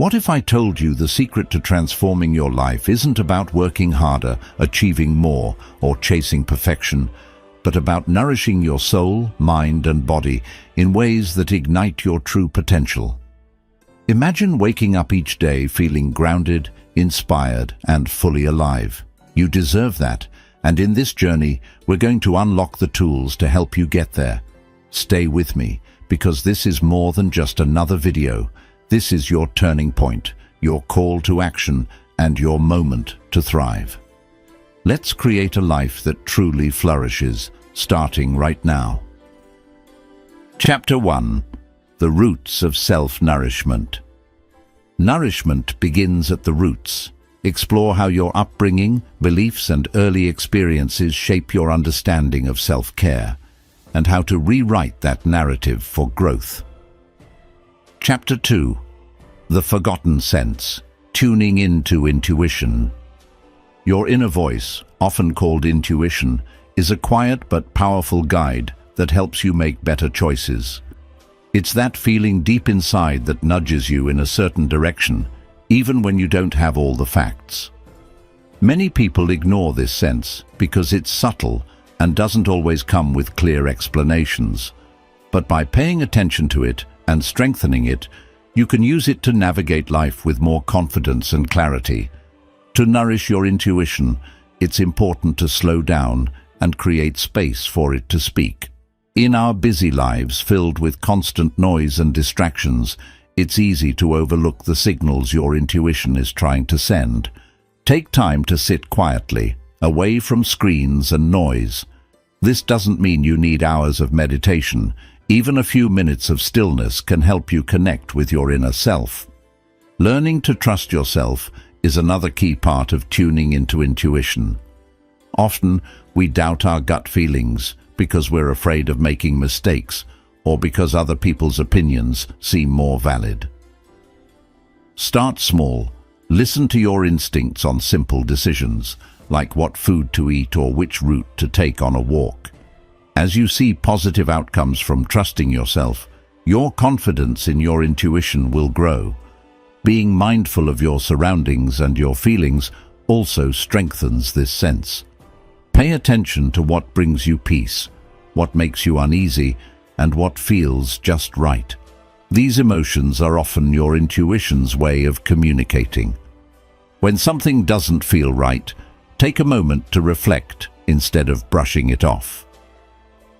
What if I told you the secret to transforming your life isn't about working harder, achieving more, or chasing perfection, but about nourishing your soul, mind, and body in ways that ignite your true potential? Imagine waking up each day feeling grounded, inspired, and fully alive. You deserve that, and in this journey, we're going to unlock the tools to help you get there. Stay with me, because this is more than just another video. This is your turning point, your call to action, and your moment to thrive. Let's create a life that truly flourishes, starting right now. Chapter 1. The Roots of Self-Nourishment. Nourishment begins at the roots. Explore how your upbringing, beliefs, and early experiences shape your understanding of self-care, and how to rewrite that narrative for growth. Chapter 2. The Forgotten Sense. Tuning into intuition. Your inner voice, often called intuition, is a quiet but powerful guide that helps you make better choices. It's that feeling deep inside that nudges you in a certain direction, even when you don't have all the facts. Many people ignore this sense because it's subtle and doesn't always come with clear explanations. But by paying attention to it and strengthening it, you can use it to navigate life with more confidence and clarity. To nourish your intuition, it's important to slow down and create space for it to speak. In our busy lives filled with constant noise and distractions, it's easy to overlook the signals your intuition is trying to send. Take time to sit quietly, away from screens and noise. This doesn't mean you need hours of meditation. Even a few minutes of stillness can help you connect with your inner self. Learning to trust yourself is another key part of tuning into intuition. Often, we doubt our gut feelings because we're afraid of making mistakes or because other people's opinions seem more valid. Start small. Listen to your instincts on simple decisions, like what food to eat or which route to take on a walk. As you see positive outcomes from trusting yourself, your confidence in your intuition will grow. Being mindful of your surroundings and your feelings also strengthens this sense. Pay attention to what brings you peace, what makes you uneasy, and what feels just right. These emotions are often your intuition's way of communicating. When something doesn't feel right, take a moment to reflect instead of brushing it off.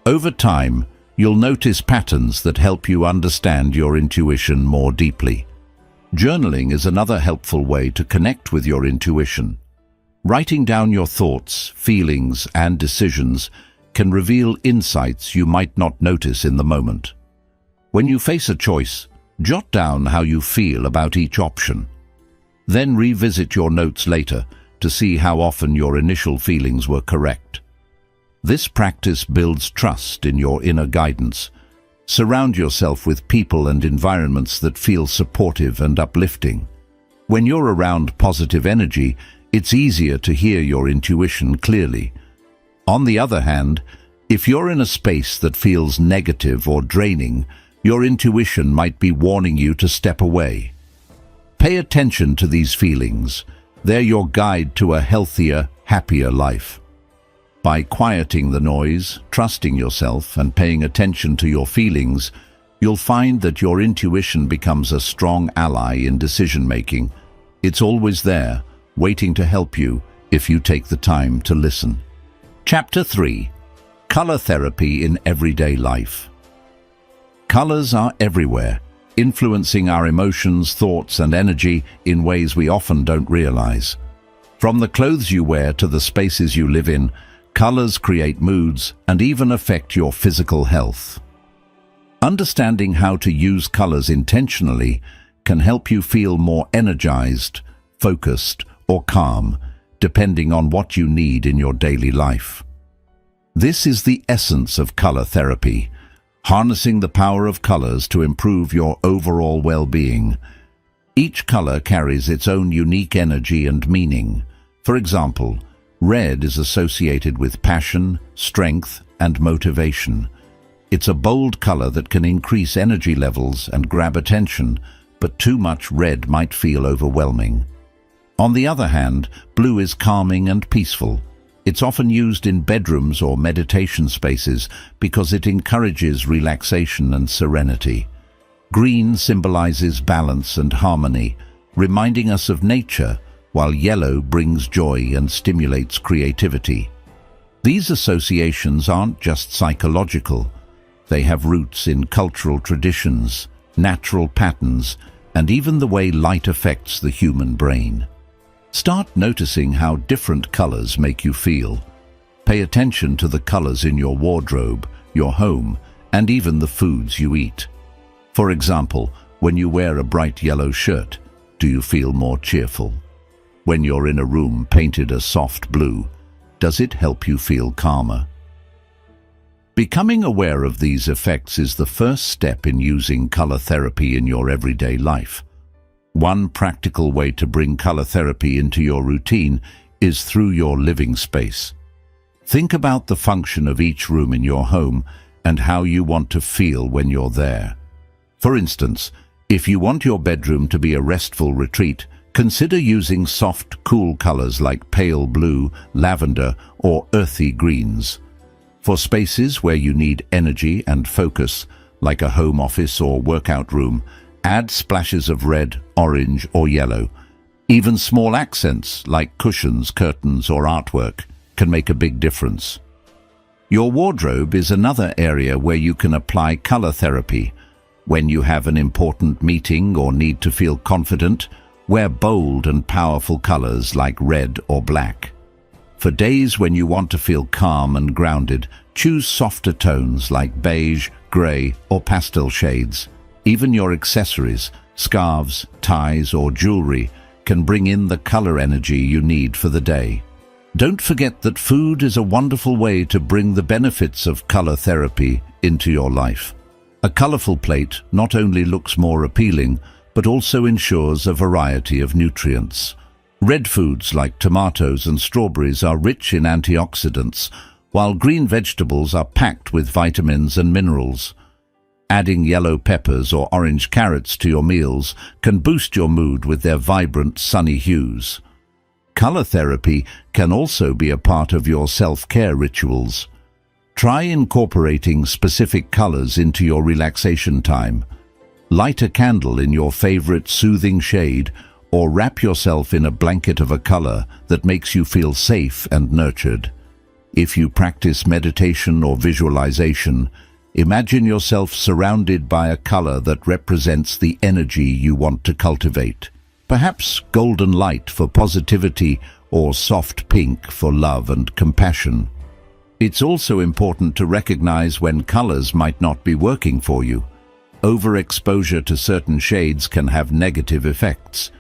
Over time, you'll notice patterns that help you understand your intuition more deeply. Journaling is another helpful way to connect with your intuition. Writing down your thoughts, feelings, and decisions can reveal insights you might not notice in the moment. When you face a choice, jot down how you feel about each option. Then revisit your notes later to see how often your initial feelings were correct. This practice builds trust in your inner guidance. Surround yourself with people and environments that feel supportive and uplifting. When you're around positive energy, it's easier to hear your intuition clearly. On the other hand, if you're in a space that feels negative or draining, your intuition might be warning you to step away. Pay attention to these feelings. They're your guide to a healthier, happier life. By quieting the noise, trusting yourself, and paying attention to your feelings, you'll find that your intuition becomes a strong ally in decision-making. It's always there, waiting to help you if you take the time to listen. Chapter 3. Color Therapy in Everyday Life. Colors are everywhere, influencing our emotions, thoughts, and energy in ways we often don't realize. From the clothes you wear to the spaces you live in, colors create moods and even affect your physical health. Understanding how to use colors intentionally can help you feel more energized, focused, or calm, depending on what you need in your daily life. This is the essence of color therapy, harnessing the power of colors to improve your overall well-being. Each color carries its own unique energy and meaning. For example, red is associated with passion, strength, and motivation. It's a bold color that can increase energy levels and grab attention, but too much red might feel overwhelming. On the other hand, blue is calming and peaceful. It's often used in bedrooms or meditation spaces because it encourages relaxation and serenity. Green symbolizes balance and harmony, reminding us of nature, while yellow brings joy and stimulates creativity. These associations aren't just psychological. They have roots in cultural traditions, natural patterns, and even the way light affects the human brain. Start noticing how different colors make you feel. Pay attention to the colors in your wardrobe, your home, and even the foods you eat. For example, when you wear a bright yellow shirt, do you feel more cheerful? When you're in a room painted a soft blue, does it help you feel calmer? Becoming aware of these effects is the first step in using color therapy in your everyday life. One practical way to bring color therapy into your routine is through your living space. Think about the function of each room in your home and how you want to feel when you're there. For instance, if you want your bedroom to be a restful retreat, consider using soft, cool colors like pale blue, lavender, or earthy greens. For spaces where you need energy and focus, like a home office or workout room, add splashes of red, orange, or yellow. Even small accents like cushions, curtains, or artwork can make a big difference. Your wardrobe is another area where you can apply color therapy. When you have an important meeting or need to feel confident, wear bold and powerful colors like red or black. For days when you want to feel calm and grounded, choose softer tones like beige, gray, or pastel shades. Even your accessories, scarves, ties, or jewelry can bring in the color energy you need for the day. Don't forget that food is a wonderful way to bring the benefits of color therapy into your life. A colorful plate not only looks more appealing, but also ensures a variety of nutrients. Red foods like tomatoes and strawberries are rich in antioxidants, while green vegetables are packed with vitamins and minerals. Adding yellow peppers or orange carrots to your meals can boost your mood with their vibrant, sunny hues. Color therapy can also be a part of your self-care rituals. Try incorporating specific colors into your relaxation time. Light a candle in your favorite soothing shade, or wrap yourself in a blanket of a color that makes you feel safe and nurtured. If you practice meditation or visualization, imagine yourself surrounded by a color that represents the energy you want to cultivate. Perhaps golden light for positivity or soft pink for love and compassion. It's also important to recognize when colors might not be working for you. Overexposure to certain shades can have negative effects.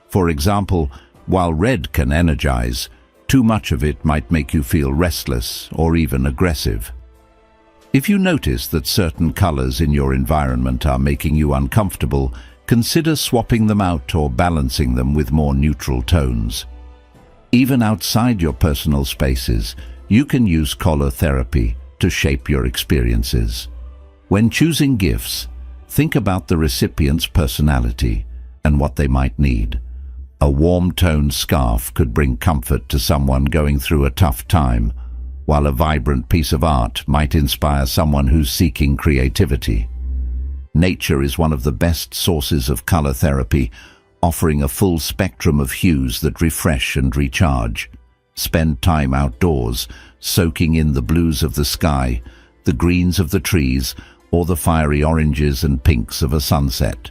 For example, while red can energize, too much of it might make you feel restless or even aggressive. If you notice that certain colors in your environment are making you uncomfortable, consider swapping them out or balancing them with more neutral tones. Even outside your personal spaces, you can use color therapy to shape your experiences. When choosing gifts, think about the recipient's personality and what they might need. A warm-toned scarf could bring comfort to someone going through a tough time, while a vibrant piece of art might inspire someone who's seeking creativity. Nature is one of the best sources of color therapy, offering a full spectrum of hues that refresh and recharge. Spend time outdoors, soaking in the blues of the sky, the greens of the trees, or the fiery oranges and pinks of a sunset.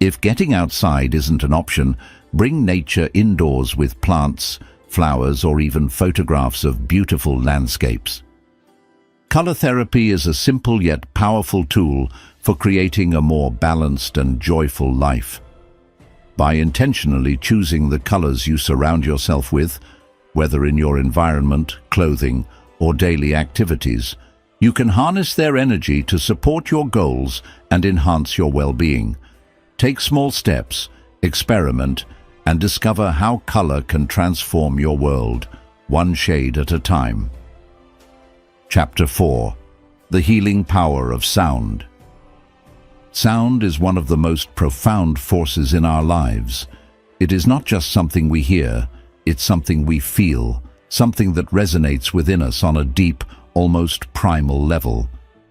If getting outside isn't an option, bring nature indoors with plants, flowers, or even photographs of beautiful landscapes. Color therapy is a simple yet powerful tool for creating a more balanced and joyful life. By intentionally choosing the colors you surround yourself with, whether in your environment, clothing, or daily activities, you can harness their energy to support your goals and enhance your well-being. Take small steps, experiment, and discover how color can transform your world, one shade at a time. Chapter 4. The Healing Power of Sound. Sound is one of the most profound forces in our lives. It is not just something we hear, it's something we feel, something that resonates within us on a deep, almost primal level.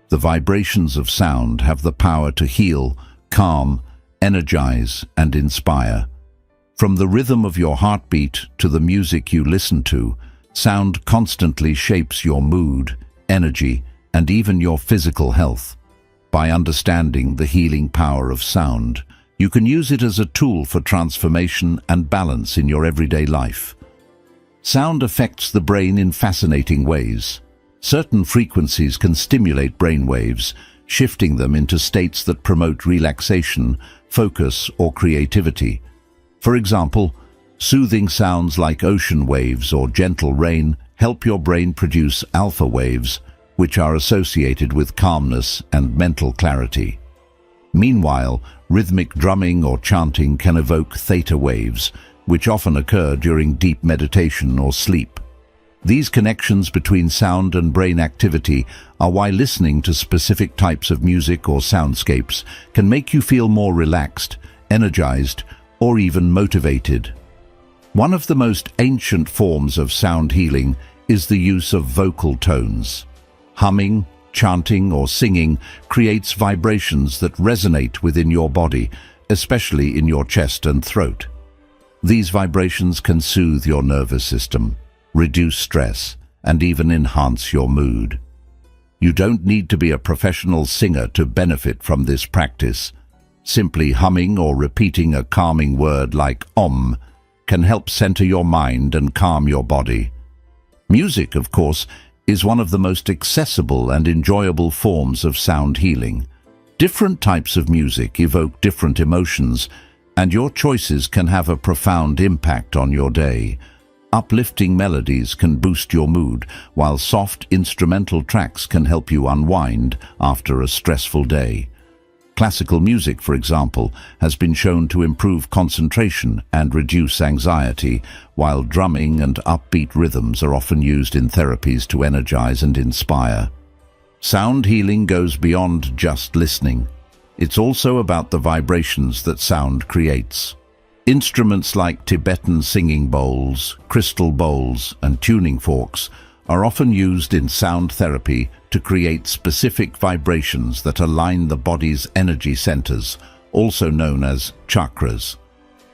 The vibrations of sound have the power to heal, calm, energize, and inspire. From the rhythm of your heartbeat to the music you listen to, sound constantly shapes your mood, energy, and even your physical health. By understanding the healing power of sound, you can use it as a tool for transformation and balance in your everyday life. Sound affects the brain in fascinating ways. Certain frequencies can stimulate brain waves, shifting them into states that promote relaxation, focus, or creativity. For example, soothing sounds like ocean waves or gentle rain help your brain produce alpha waves, which are associated with calmness and mental clarity. Meanwhile, rhythmic drumming or chanting can evoke theta waves, which often occur during deep meditation or sleep. These connections between sound and brain activity are why listening to specific types of music or soundscapes can make you feel more relaxed, energized, or even motivated. One of the most ancient forms of sound healing is the use of vocal tones. Humming, chanting, or singing creates vibrations that resonate within your body, especially in your chest and throat. These vibrations can soothe your nervous system, reduce stress, and even enhance your mood. You don't need to be a professional singer to benefit from this practice. Simply humming or repeating a calming word like Om can help center your mind and calm your body. Music, of course, is one of the most accessible and enjoyable forms of sound healing. Different types of music evoke different emotions, and your choices can have a profound impact on your day. Uplifting melodies can boost your mood, while soft instrumental tracks can help you unwind after a stressful day. Classical music, for example, has been shown to improve concentration and reduce anxiety, while drumming and upbeat rhythms are often used in therapies to energize and inspire. Sound healing goes beyond just listening. It's also about the vibrations that sound creates. Instruments like Tibetan singing bowls, crystal bowls, and tuning forks are often used in sound therapy to create specific vibrations that align the body's energy centers, also known as chakras.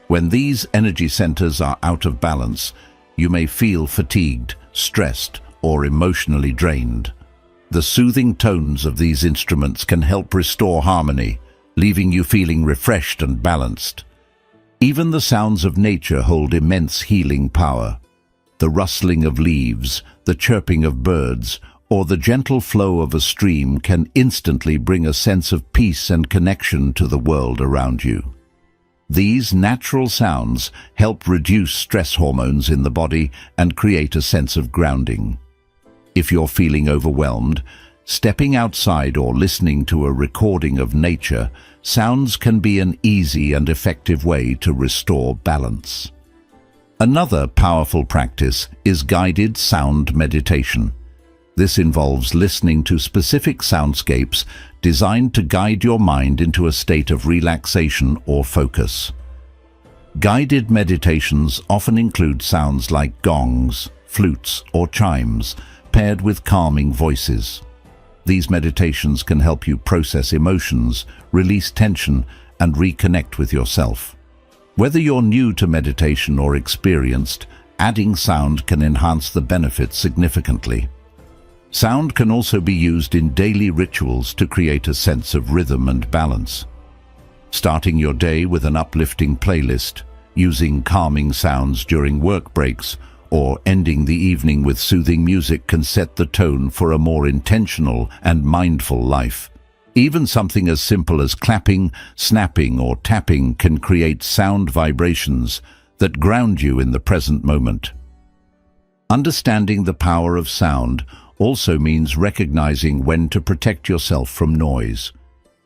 When these energy centers are out of balance, you may feel fatigued, stressed, or emotionally drained. The soothing tones of these instruments can help restore harmony, leaving you feeling refreshed and balanced. Even the sounds of nature hold immense healing power. The rustling of leaves, the chirping of birds, or the gentle flow of a stream can instantly bring a sense of peace and connection to the world around you. These natural sounds help reduce stress hormones in the body and create a sense of grounding. If you're feeling overwhelmed, stepping outside or listening to a recording of nature, sounds can be an easy and effective way to restore balance. Another powerful practice is guided sound meditation. This involves listening to specific soundscapes designed to guide your mind into a state of relaxation or focus. Guided meditations often include sounds like gongs, flutes, or chimes, paired with calming voices. These meditations can help you process emotions, release tension, and reconnect with yourself. Whether you're new to meditation or experienced, adding sound can enhance the benefits significantly. Sound can also be used in daily rituals to create a sense of rhythm and balance. Starting your day with an uplifting playlist, using calming sounds during work breaks, or ending the evening with soothing music can set the tone for a more intentional and mindful life. Even something as simple as clapping, snapping, or tapping can create sound vibrations that ground you in the present moment. Understanding the power of sound also means recognizing when to protect yourself from noise.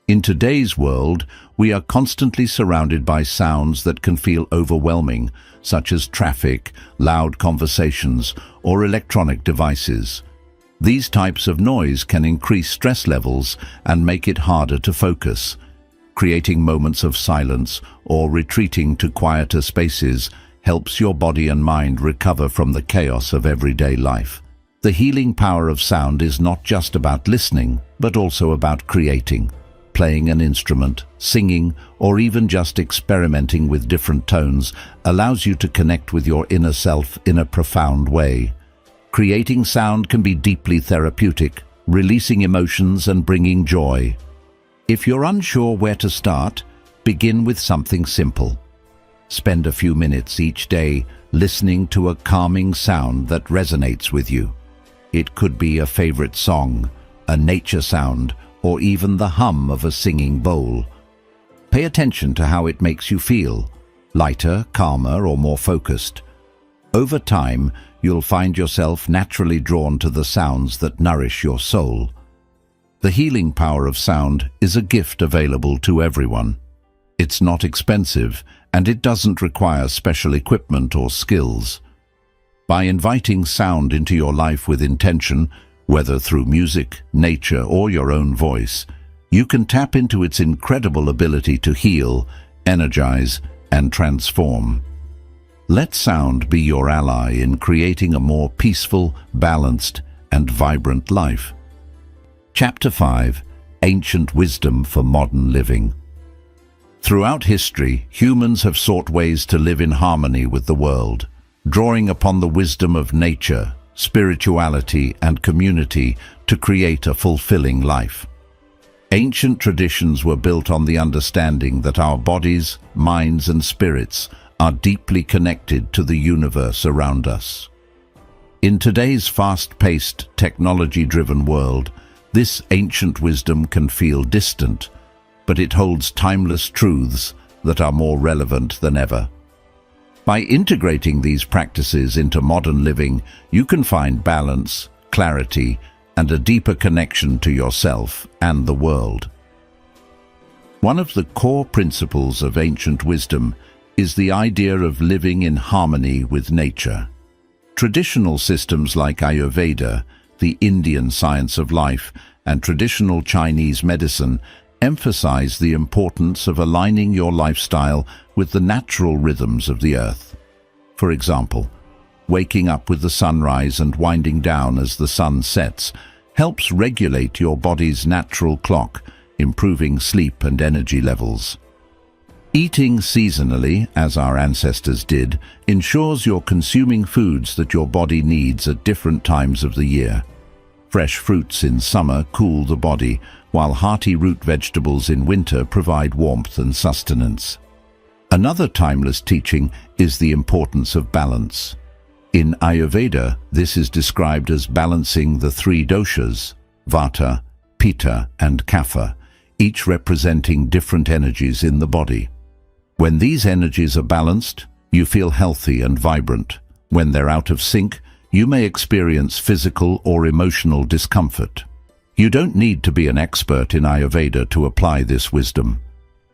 In today's world, we are constantly surrounded by sounds that can feel overwhelming, such as traffic, loud conversations, or electronic devices. These types of noise can increase stress levels and make it harder to focus. creating moments of silence or retreating to quieter spaces helps your body and mind recover from the chaos of everyday life. The healing power of sound is not just about listening, but also about creating. Playing an instrument, singing, or even just experimenting with different tones allows you to connect with your inner self in a profound way. Creating sound can be deeply therapeutic, releasing emotions and bringing joy. If you're unsure where to start, begin with something simple. Spend a few minutes each day listening to a calming sound that resonates with you. It could be a favorite song, a nature sound, or even the hum of a singing bowl. Pay attention to how it makes you feel, lighter, calmer, or more focused. Over time, you'll find yourself naturally drawn to the sounds that nourish your soul. The healing power of sound is a gift available to everyone. It's not expensive, and it doesn't require special equipment or skills. By inviting sound into your life with intention, whether through music, nature, or your own voice, you can tap into its incredible ability to heal, energize, and transform. Let sound be your ally in creating a more peaceful, balanced, and vibrant life. Chapter 5: Ancient Wisdom for Modern Living. Throughout history, humans have sought ways to live in harmony with the world, drawing upon the wisdom of nature, spirituality, and community to create a fulfilling life. Ancient traditions were built on the understanding that our bodies, minds, and spirits are deeply connected to the universe around us. In today's fast-paced, technology-driven world, this ancient wisdom can feel distant, but it holds timeless truths that are more relevant than ever. By integrating these practices into modern living, you can find balance, clarity, and a deeper connection to yourself and the world. One of the core principles of ancient wisdom is the idea of living in harmony with nature. Traditional systems like Ayurveda, the Indian science of life, and traditional Chinese medicine emphasize the importance of aligning your lifestyle with the natural rhythms of the earth. For example, waking up with the sunrise and winding down as the sun sets helps regulate your body's natural clock, improving sleep and energy levels. Eating seasonally, as our ancestors did, ensures you're consuming foods that your body needs at different times of the year. Fresh fruits in summer cool the body, while hearty root vegetables in winter provide warmth and sustenance. Another timeless teaching is the importance of balance. In Ayurveda, this is described as balancing the three doshas, Vata, Pitta, and Kapha, each representing different energies in the body. When these energies are balanced, you feel healthy and vibrant. When they're out of sync, you may experience physical or emotional discomfort. You don't need to be an expert in Ayurveda to apply this wisdom.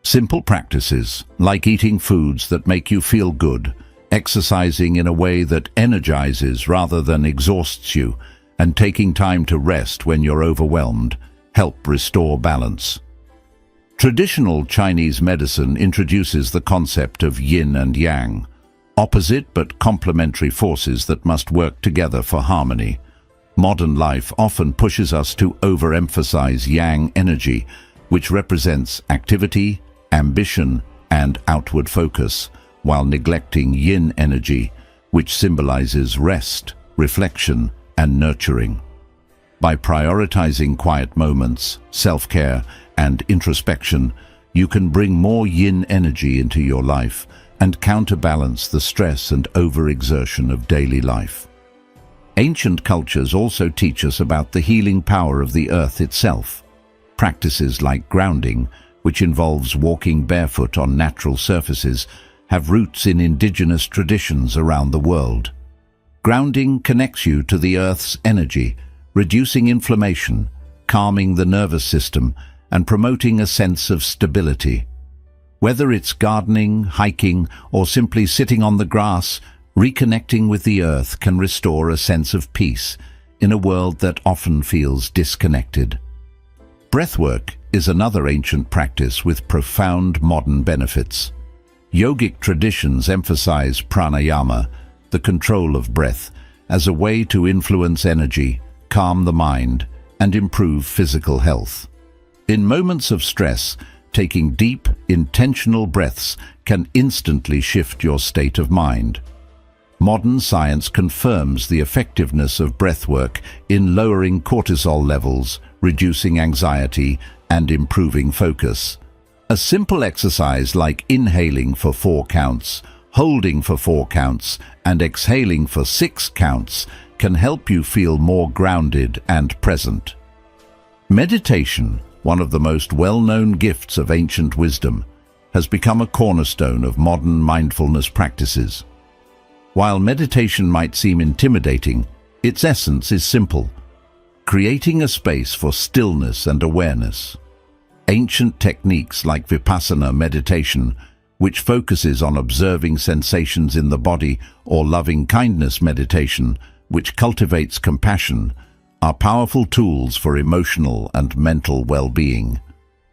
Simple practices, like eating foods that make you feel good, exercising in a way that energizes rather than exhausts you, and taking time to rest when you're overwhelmed, help restore balance. Traditional Chinese medicine introduces the concept of yin and yang, opposite but complementary forces that must work together for harmony. Modern life often pushes us to overemphasize yang energy, which represents activity, ambition, and outward focus, while neglecting yin energy, which symbolizes rest, reflection, and nurturing. By prioritizing quiet moments, self-care, and introspection, you can bring more yin energy into your life and counterbalance the stress and overexertion of daily life. Ancient cultures also teach us about the healing power of the earth itself. Practices like grounding, which involves walking barefoot on natural surfaces, have roots in indigenous traditions around the world. Grounding connects you to the earth's energy, reducing inflammation, calming the nervous system, and promoting a sense of stability. Whether it's gardening, hiking, or simply sitting on the grass, reconnecting with the earth can restore a sense of peace in a world that often feels disconnected. Breathwork is another ancient practice with profound modern benefits. Yogic traditions emphasize pranayama, the control of breath, as a way to influence energy, calm the mind, and improve physical health. In moments of stress, taking deep, intentional breaths can instantly shift your state of mind. Modern science confirms the effectiveness of breathwork in lowering cortisol levels, reducing anxiety, and improving focus. A simple exercise like inhaling for 4 counts, holding for 4 counts, and exhaling for 6 counts can help you feel more grounded and present. Meditation, one of the most well-known gifts of ancient wisdom, has become a cornerstone of modern mindfulness practices. While meditation might seem intimidating, its essence is simple: creating a space for stillness and awareness. Ancient techniques like vipassana meditation, which focuses on observing sensations in the body, or loving-kindness meditation, which cultivates compassion, are powerful tools for emotional and mental well-being.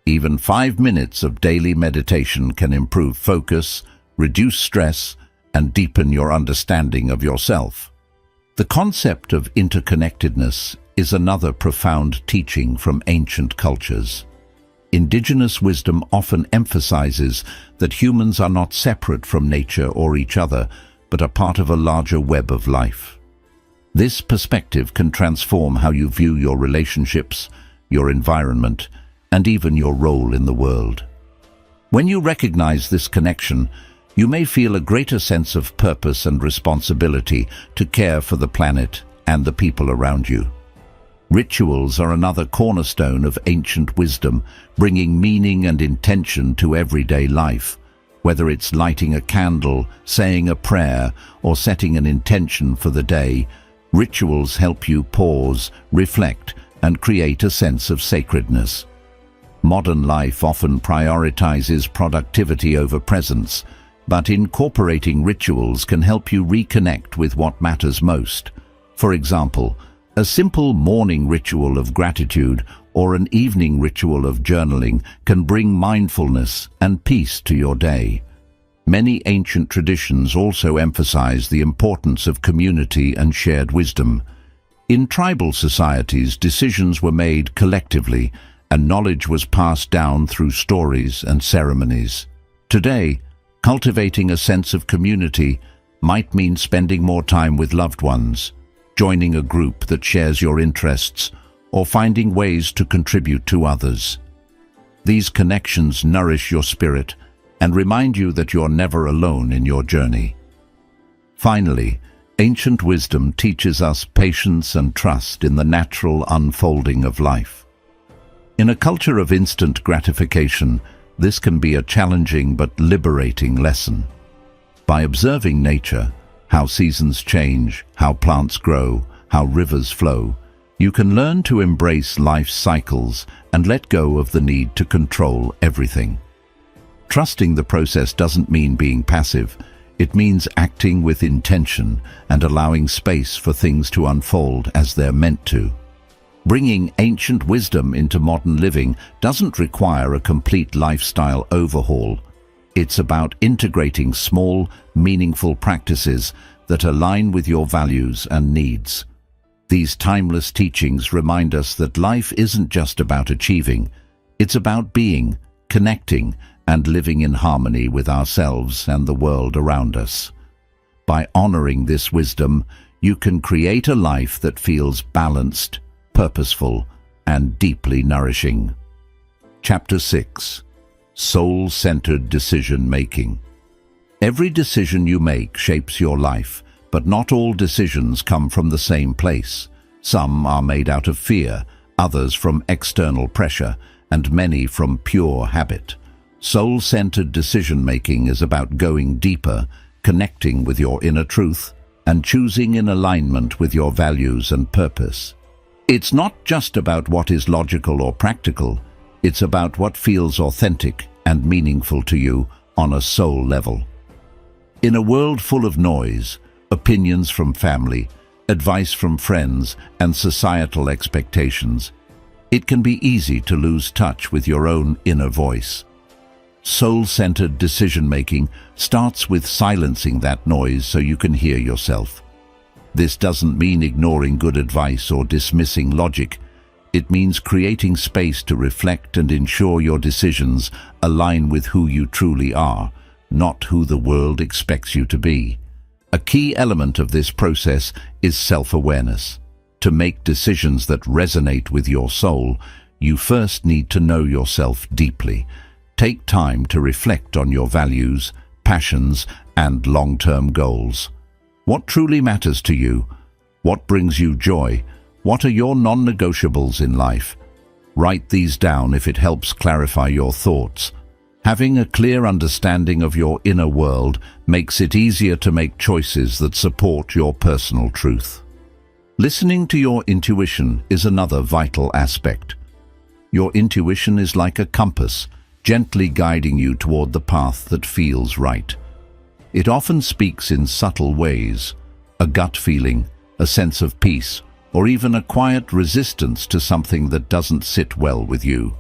Even 5 minutes of daily meditation can improve focus, reduce stress, and deepen your understanding of yourself. The concept of interconnectedness is another profound teaching from ancient cultures. Indigenous wisdom often emphasizes that humans are not separate from nature or each other, but are part of a larger web of life. This perspective can transform how you view your relationships, your environment, and even your role in the world. When you recognize this connection, you may feel a greater sense of purpose and responsibility to care for the planet and the people around you. Rituals are another cornerstone of ancient wisdom, bringing meaning and intention to everyday life. Whether it's lighting a candle, saying a prayer, or setting an intention for the day, rituals help you pause, reflect, and create a sense of sacredness. Modern life often prioritizes productivity over presence, but incorporating rituals can help you reconnect with what matters most. For example, a simple morning ritual of gratitude or an evening ritual of journaling can bring mindfulness and peace to your day. Many ancient traditions also emphasize the importance of community and shared wisdom. In tribal societies, decisions were made collectively, and knowledge was passed down through stories and ceremonies. Today, cultivating a sense of community might mean spending more time with loved ones, joining a group that shares your interests, or finding ways to contribute to others. These connections nourish your spirit and remind you that you're never alone in your journey. Finally, ancient wisdom teaches us patience and trust in the natural unfolding of life. In a culture of instant gratification, this can be a challenging but liberating lesson. By observing nature, how seasons change, how plants grow, how rivers flow, you can learn to embrace life's cycles and let go of the need to control everything. Trusting the process doesn't mean being passive. It means acting with intention and allowing space for things to unfold as they're meant to. Bringing ancient wisdom into modern living doesn't require a complete lifestyle overhaul. It's about integrating small, meaningful practices that align with your values and needs. These timeless teachings remind us that life isn't just about achieving. It's about being, connecting, and living in harmony with ourselves and the world around us. By honoring this wisdom, you can create a life that feels balanced, purposeful, and deeply nourishing. Chapter 6. Soul-centered decision-making. Every decision you make shapes your life, but not all decisions come from the same place. Some are made out of fear, others from external pressure, and many from pure habit. Soul-centered decision-making is about going deeper, connecting with your inner truth, and choosing in alignment with your values and purpose. It's not just about what is logical or practical, it's about what feels authentic and meaningful to you on a soul level. In a world full of noise, opinions from family, advice from friends, and societal expectations, It can be easy to lose touch with your own inner voice. Soul-centered decision-making starts with silencing that noise so you can hear yourself. This doesn't mean ignoring good advice or dismissing logic. It means creating space to reflect and ensure your decisions align with who you truly are, not who the world expects you to be. A key element of this process is self-awareness. To make decisions that resonate with your soul, you first need to know yourself deeply. Take time to reflect on your values, passions, and long-term goals. What truly matters to you? What brings you joy? What are your non-negotiables in life? Write these down if it helps clarify your thoughts. Having a clear understanding of your inner world makes it easier to make choices that support your personal truth. Listening to your intuition is another vital aspect. Your intuition is like a compass, gently guiding you toward the path that feels right. It often speaks in subtle ways, a gut feeling, a sense of peace, or even a quiet resistance to something that doesn't sit well with you.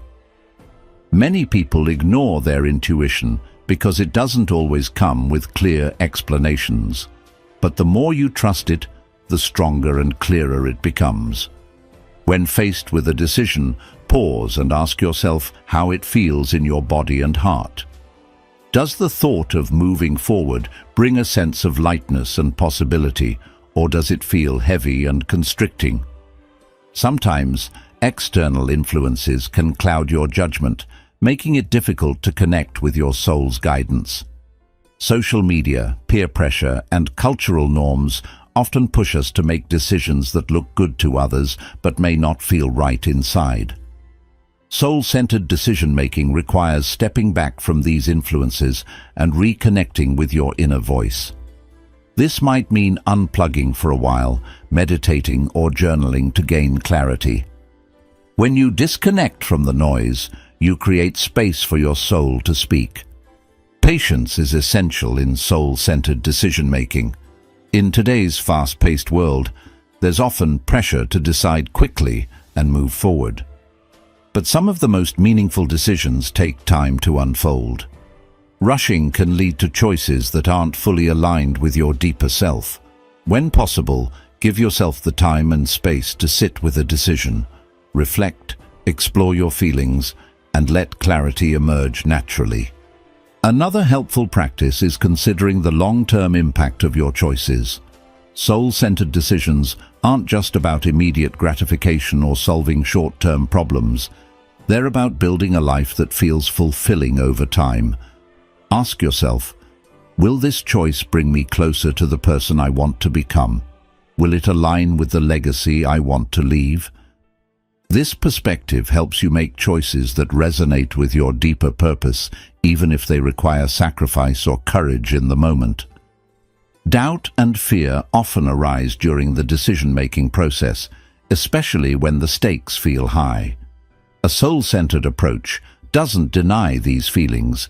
Many people ignore their intuition because it doesn't always come with clear explanations. But the more you trust it, the stronger and clearer it becomes. When faced with a decision, pause and ask yourself how it feels in your body and heart. Does the thought of moving forward bring a sense of lightness and possibility, or does it feel heavy and constricting? Sometimes, external influences can cloud your judgment, making it difficult to connect with your soul's guidance. Social media, peer pressure, and cultural norms often push us to make decisions that look good to others but may not feel right inside. Soul-centered decision-making requires stepping back from these influences and reconnecting with your inner voice. This might mean unplugging for a while, meditating or journaling to gain clarity. When you disconnect from the noise, you create space for your soul to speak. Patience is essential in soul-centered decision-making. In today's fast-paced world, there's often pressure to decide quickly and move forward. But some of the most meaningful decisions take time to unfold. Rushing can lead to choices that aren't fully aligned with your deeper self. When possible, give yourself the time and space to sit with a decision, reflect, explore your feelings, and let clarity emerge naturally. Another helpful practice is considering the long-term impact of your choices. Soul-centered decisions aren't just about immediate gratification or solving short-term problems. They're about building a life that feels fulfilling over time. Ask yourself, will this choice bring me closer to the person I want to become? Will it align with the legacy I want to leave? This perspective helps you make choices that resonate with your deeper purpose, even if they require sacrifice or courage in the moment. Doubt and fear often arise during the decision-making process, especially when the stakes feel high. A soul-centered approach doesn't deny these feelings.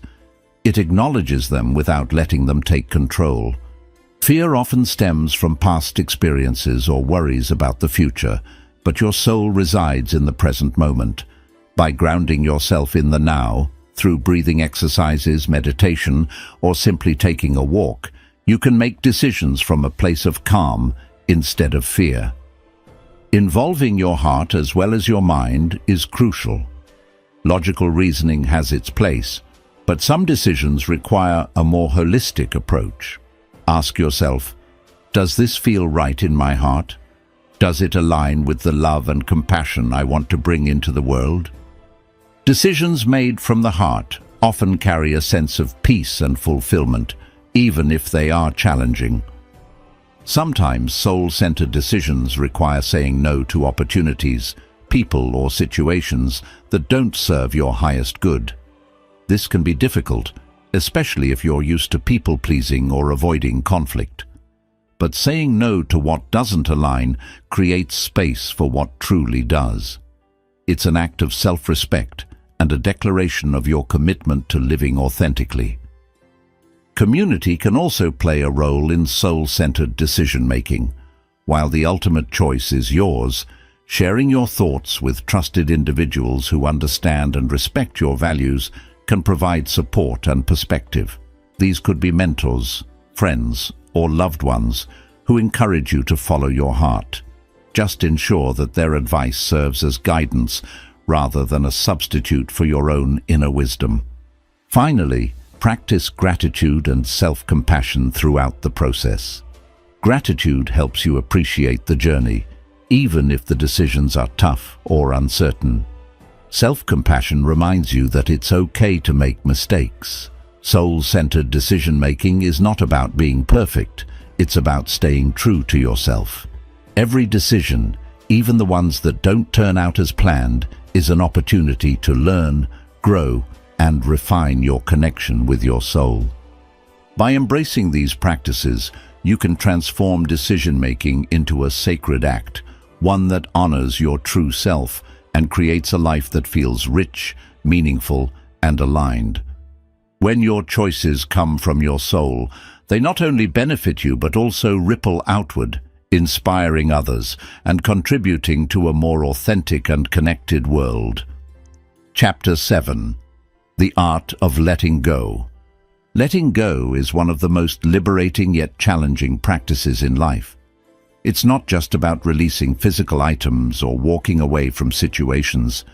It acknowledges them without letting them take control. Fear often stems from past experiences or worries about the future, but your soul resides in the present moment. By grounding yourself in the now, through breathing exercises, meditation, or simply taking a walk, you can make decisions from a place of calm instead of fear. Involving your heart as well as your mind is crucial. Logical reasoning has its place, but some decisions require a more holistic approach. Ask yourself, does this feel right in my heart? Does it align with the love and compassion I want to bring into the world? Decisions made from the heart often carry a sense of peace and fulfillment, even if they are challenging. Sometimes soul-centered decisions require saying no to opportunities, people, or situations that don't serve your highest good. This can be difficult, especially if you're used to people-pleasing or avoiding conflict. But saying no to what doesn't align creates space for what truly does. It's an act of self-respect and a declaration of your commitment to living authentically. Community can also play a role in soul-centered decision-making. While the ultimate choice is yours, Sharing your thoughts with trusted individuals who understand and respect your values can provide support and perspective. These could be mentors, friends, or loved ones who encourage you to follow your heart. Just ensure that their advice serves as guidance rather than a substitute for your own inner wisdom. Finally, practice gratitude and self-compassion throughout the process. Gratitude helps you appreciate the journey, even if the decisions are tough or uncertain. Self-compassion reminds you that it's okay to make mistakes. Soul-centered decision-making is not about being perfect, it's about staying true to yourself. Every decision, even the ones that don't turn out as planned, is an opportunity to learn, grow, and refine your connection with your soul. By embracing these practices, you can transform decision-making into a sacred act, one that honors your true self and creates a life that feels rich, meaningful, and aligned. When your choices come from your soul, they not only benefit you but also ripple outward, inspiring others and contributing to a more authentic and connected world. Chapter 7. The Art of Letting Go. Letting go is one of the most liberating yet challenging practices in life. It's not just about releasing physical items or walking away from situations.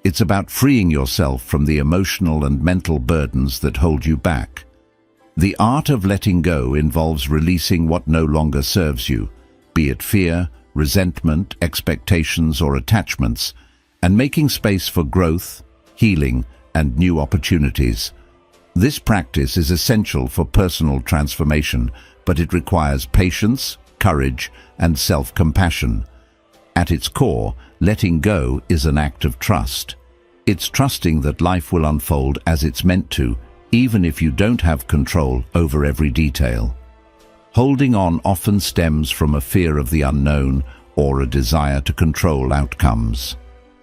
It's about freeing yourself from the emotional and mental burdens that hold you back. The art of letting go involves releasing what no longer serves you, be it fear, resentment, expectations, or attachments, and making space for growth, healing, and new opportunities. This practice is essential for personal transformation, but it requires patience, courage, and self-compassion. At its core, letting go is an act of trust. It's trusting that life will unfold as it's meant to, even if you don't have control over every detail. Holding on often stems from a fear of the unknown or a desire to control outcomes.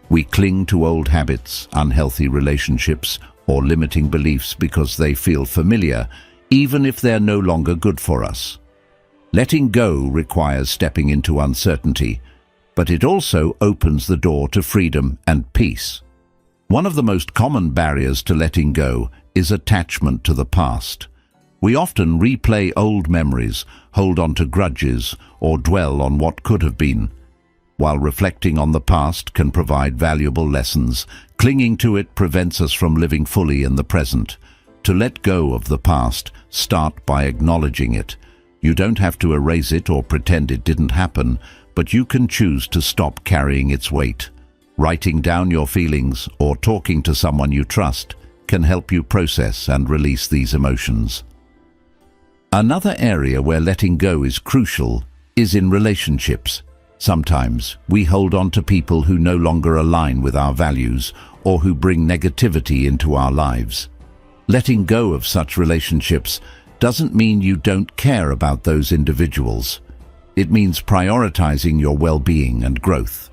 We cling to old habits, unhealthy relationships, or limiting beliefs because they feel familiar, even if they're no longer good for us. Letting go requires stepping into uncertainty, but it also opens the door to freedom and peace. One of the most common barriers to letting go is attachment to the past. We often replay old memories, hold on to grudges, or dwell on what could have been. While reflecting on the past can provide valuable lessons, clinging to it prevents us from living fully in the present. To let go of the past, start by acknowledging it. You don't have to erase it or pretend it didn't happen, but you can choose to stop carrying its weight. Writing down your feelings or talking to someone you trust can help you process and release these emotions. Another area where letting go is crucial is in relationships. Sometimes we hold on to people who no longer align with our values or who bring negativity into our lives. Letting go of such relationships doesn't mean you don't care about those individuals. It means prioritizing your well-being and growth.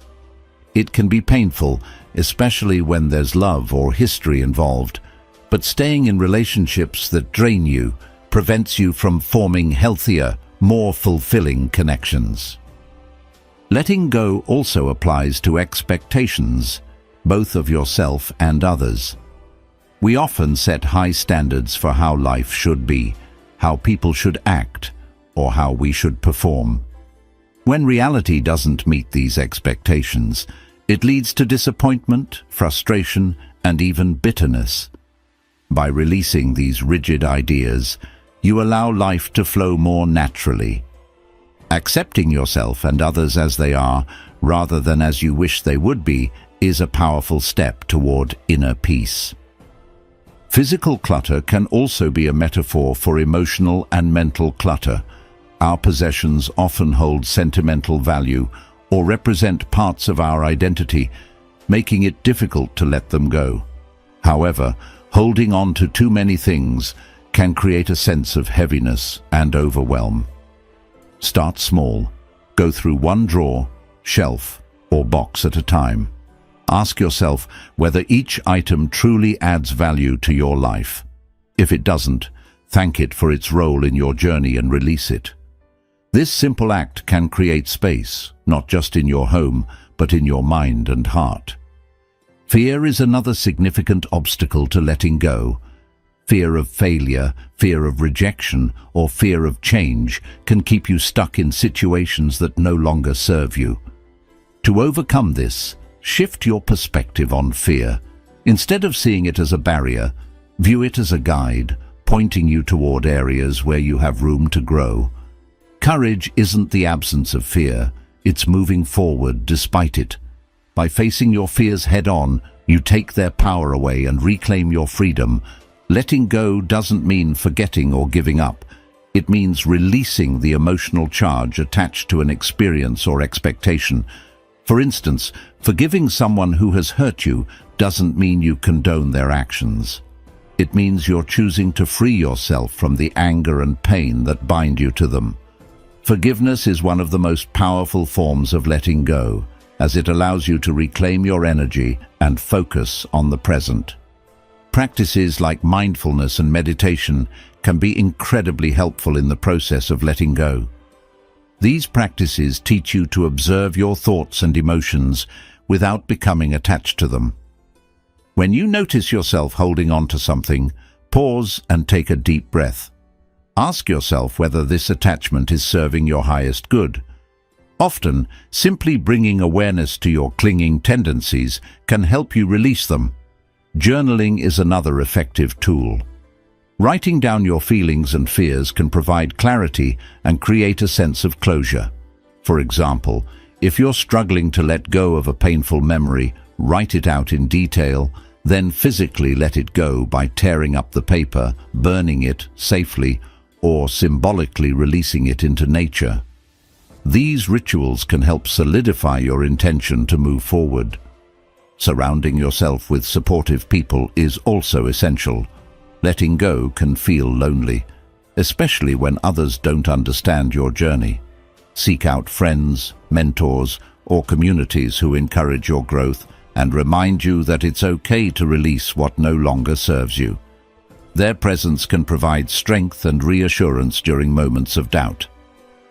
It can be painful, especially when there's love or history involved, but staying in relationships that drain you prevents you from forming healthier, more fulfilling connections. Letting go also applies to expectations, both of yourself and others. We often set high standards for how life should be, how people should act, or how we should perform. When reality doesn't meet these expectations, it leads to disappointment, frustration, and even bitterness. By releasing these rigid ideas, you allow life to flow more naturally. Accepting yourself and others as they are, rather than as you wish they would be, is a powerful step toward inner peace. Physical clutter can also be a metaphor for emotional and mental clutter. Our possessions often hold sentimental value or represent parts of our identity, making it difficult to let them go. However, holding on to too many things can create a sense of heaviness and overwhelm. Start small. Go through one drawer, shelf, or box at a time. Ask yourself whether each item truly adds value to your life. If it doesn't, thank it for its role in your journey and release it. This simple act can create space, not just in your home, but in your mind and heart. Fear is another significant obstacle to letting go. Fear of failure, fear of rejection, or fear of change can keep you stuck in situations that no longer serve you. To overcome this, shift your perspective on fear. Instead of seeing it as a barrier, view it as a guide, pointing you toward areas where you have room to grow. Courage isn't the absence of fear, it's moving forward despite it. By facing your fears head-on, you take their power away and reclaim your freedom. Letting go doesn't mean forgetting or giving up. It means releasing the emotional charge attached to an experience or expectation. For instance, forgiving someone who has hurt you doesn't mean you condone their actions. It means you're choosing to free yourself from the anger and pain that bind you to them. Forgiveness is one of the most powerful forms of letting go, as it allows you to reclaim your energy and focus on the present. Practices like mindfulness and meditation can be incredibly helpful in the process of letting go. These practices teach you to observe your thoughts and emotions without becoming attached to them. When you notice yourself holding on to something, pause and take a deep breath. Ask yourself whether this attachment is serving your highest good. Often, simply bringing awareness to your clinging tendencies can help you release them. Journaling is another effective tool. Writing down your feelings and fears can provide clarity and create a sense of closure. For example, if you're struggling to let go of a painful memory, write it out in detail, then physically let it go by tearing up the paper, burning it safely, or symbolically releasing it into nature. These rituals can help solidify your intention to move forward. Surrounding yourself with supportive people is also essential. Letting go can feel lonely, especially when others don't understand your journey. Seek out friends, mentors, or communities who encourage your growth and remind you that it's okay to release what no longer serves you. Their presence can provide strength and reassurance during moments of doubt.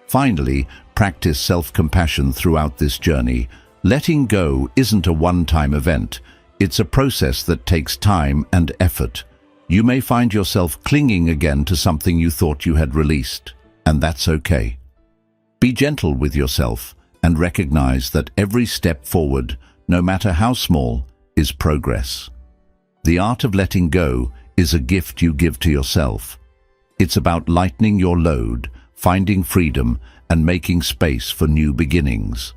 Finally, practice self-compassion throughout this journey. Letting go isn't a one-time event. It's a process that takes time and effort. You may find yourself clinging again to something you thought you had released, and that's okay. Be gentle with yourself and recognize that every step forward, no matter how small, is progress. The art of letting go is a gift you give to yourself. It's about lightening your load, finding freedom, and making space for new beginnings.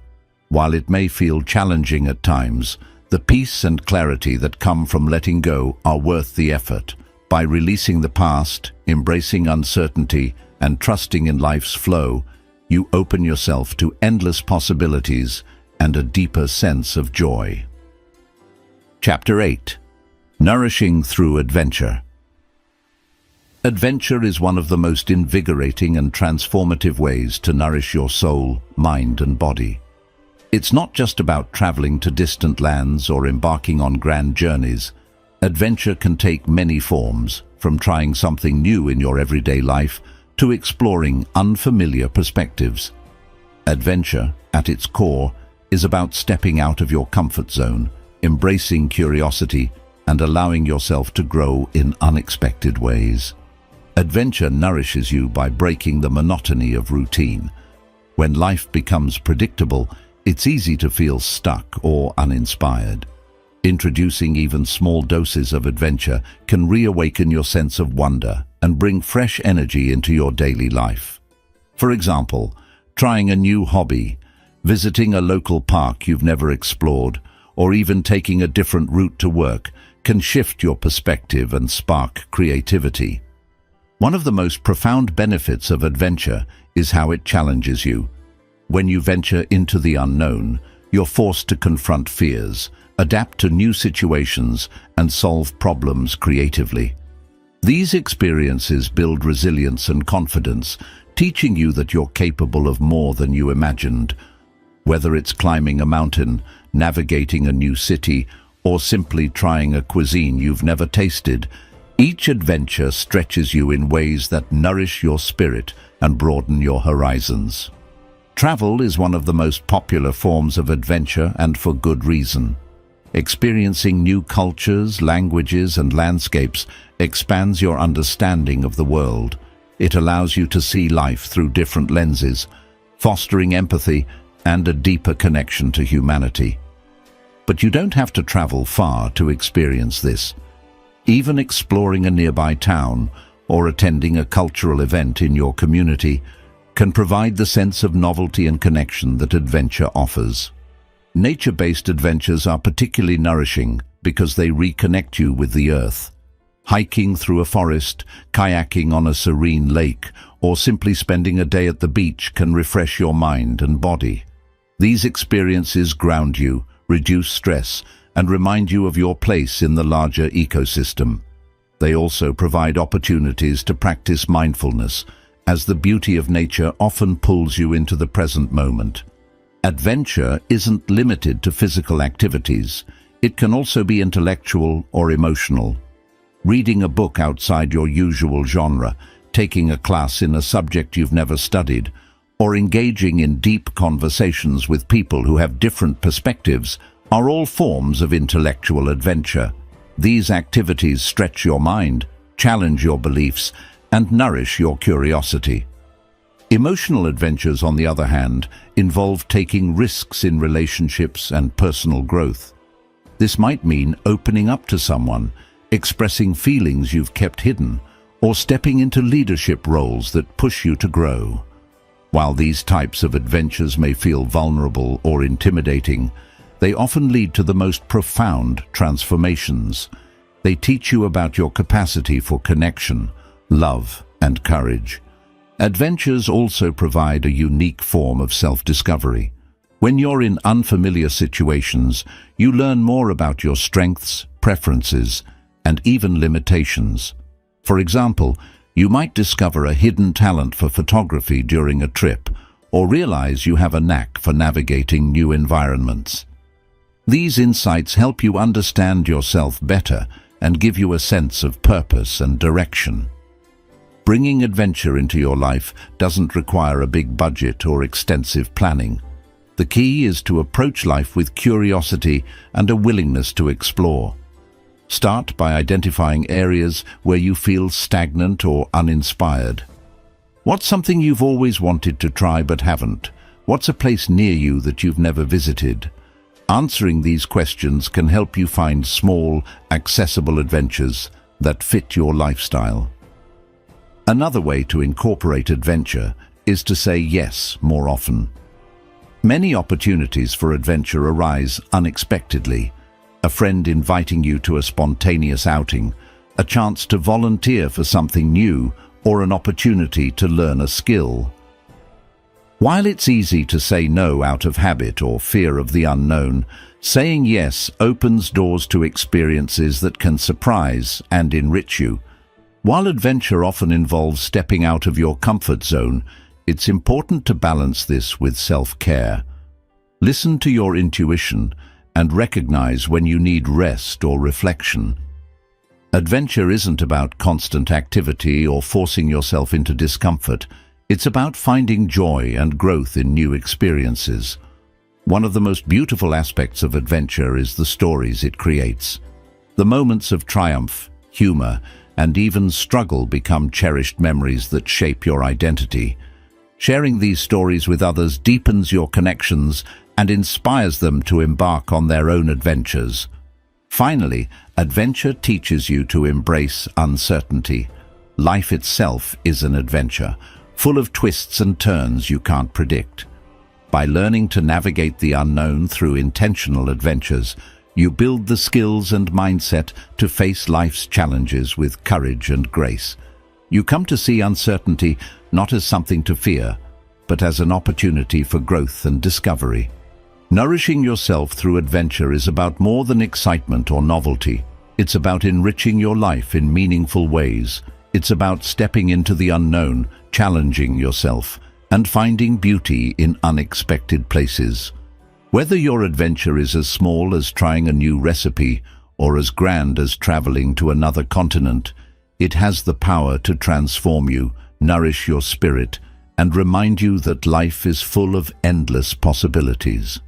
While it may feel challenging at times, the peace and clarity that come from letting go are worth the effort. By releasing the past, embracing uncertainty, and trusting in life's flow, you open yourself to endless possibilities and a deeper sense of joy. Chapter 8. Nourishing through adventure. Adventure is one of the most invigorating and transformative ways to nourish your soul, mind, and body. It's not just about traveling to distant lands or embarking on grand journeys. Adventure can take many forms, from trying something new in your everyday life to exploring unfamiliar perspectives. Adventure, at its core, is about stepping out of your comfort zone, embracing curiosity, and allowing yourself to grow in unexpected ways. Adventure nourishes you by breaking the monotony of routine. When life becomes predictable, it's easy to feel stuck or uninspired. Introducing even small doses of adventure can reawaken your sense of wonder and bring fresh energy into your daily life. For example, trying a new hobby, visiting a local park you've never explored, or even taking a different route to work can shift your perspective and spark creativity. One of the most profound benefits of adventure is how it challenges you. When you venture into the unknown, you're forced to confront fears, adapt to new situations, and solve problems creatively. These experiences build resilience and confidence, teaching you that you're capable of more than you imagined. Whether it's climbing a mountain, navigating a new city, or simply trying a cuisine you've never tasted, each adventure stretches you in ways that nourish your spirit and broaden your horizons. Travel is one of the most popular forms of adventure, and for good reason. Experiencing new cultures, languages, and landscapes expands your understanding of the world. It allows you to see life through different lenses, fostering empathy and a deeper connection to humanity. But you don't have to travel far to experience this. Even exploring a nearby town or attending a cultural event in your community can provide the sense of novelty and connection that adventure offers. Nature-based adventures are particularly nourishing because they reconnect you with the earth. Hiking through a forest, kayaking on a serene lake, or simply spending a day at the beach can refresh your mind and body. These experiences ground you, reduce stress, and remind you of your place in the larger ecosystem. They also provide opportunities to practice mindfulness, as the beauty of nature often pulls you into the present moment. Adventure isn't limited to physical activities. It can also be intellectual or emotional. Reading a book outside your usual genre, taking a class in a subject you've never studied, or engaging in deep conversations with people who have different perspectives are all forms of intellectual adventure. These activities stretch your mind, challenge your beliefs, and nourish your curiosity. Emotional adventures, on the other hand, involve taking risks in relationships and personal growth. This might mean opening up to someone, expressing feelings you've kept hidden, or stepping into leadership roles that push you to grow. While these types of adventures may feel vulnerable or intimidating, they often lead to the most profound transformations. They teach you about your capacity for connection, love, and courage. Adventures also provide a unique form of self-discovery. When you're in unfamiliar situations, you learn more about your strengths, preferences, and even limitations. For example, you might discover a hidden talent for photography during a trip, or realize you have a knack for navigating new environments. These insights help you understand yourself better and give you a sense of purpose and direction. Bringing adventure into your life doesn't require a big budget or extensive planning. The key is to approach life with curiosity and a willingness to explore. Start by identifying areas where you feel stagnant or uninspired. What's something you've always wanted to try but haven't? What's a place near you that you've never visited? Answering these questions can help you find small, accessible adventures that fit your lifestyle. Another way to incorporate adventure is to say yes more often. Many opportunities for adventure arise unexpectedly. A friend inviting you to a spontaneous outing, a chance to volunteer for something new, or an opportunity to learn a skill. While it's easy to say no out of habit or fear of the unknown, saying yes opens doors to experiences that can surprise and enrich you. While adventure often involves stepping out of your comfort zone, it's important to balance this with self-care. Listen to your intuition and recognize when you need rest or reflection. Adventure isn't about constant activity or forcing yourself into discomfort. It's about finding joy and growth in new experiences. One of the most beautiful aspects of adventure is the stories it creates. The moments of triumph, humor, and even struggle become cherished memories that shape your identity. Sharing these stories with others deepens your connections and inspires them to embark on their own adventures. Finally, adventure teaches you to embrace uncertainty. Life itself is an adventure, full of twists and turns you can't predict. By learning to navigate the unknown through intentional adventures, you build the skills and mindset to face life's challenges with courage and grace. You come to see uncertainty not as something to fear, but as an opportunity for growth and discovery. Nourishing yourself through adventure is about more than excitement or novelty. It's about enriching your life in meaningful ways. It's about stepping into the unknown, challenging yourself, and finding beauty in unexpected places. Whether your adventure is as small as trying a new recipe or as grand as traveling to another continent, it has the power to transform you, nourish your spirit, and remind you that life is full of endless possibilities.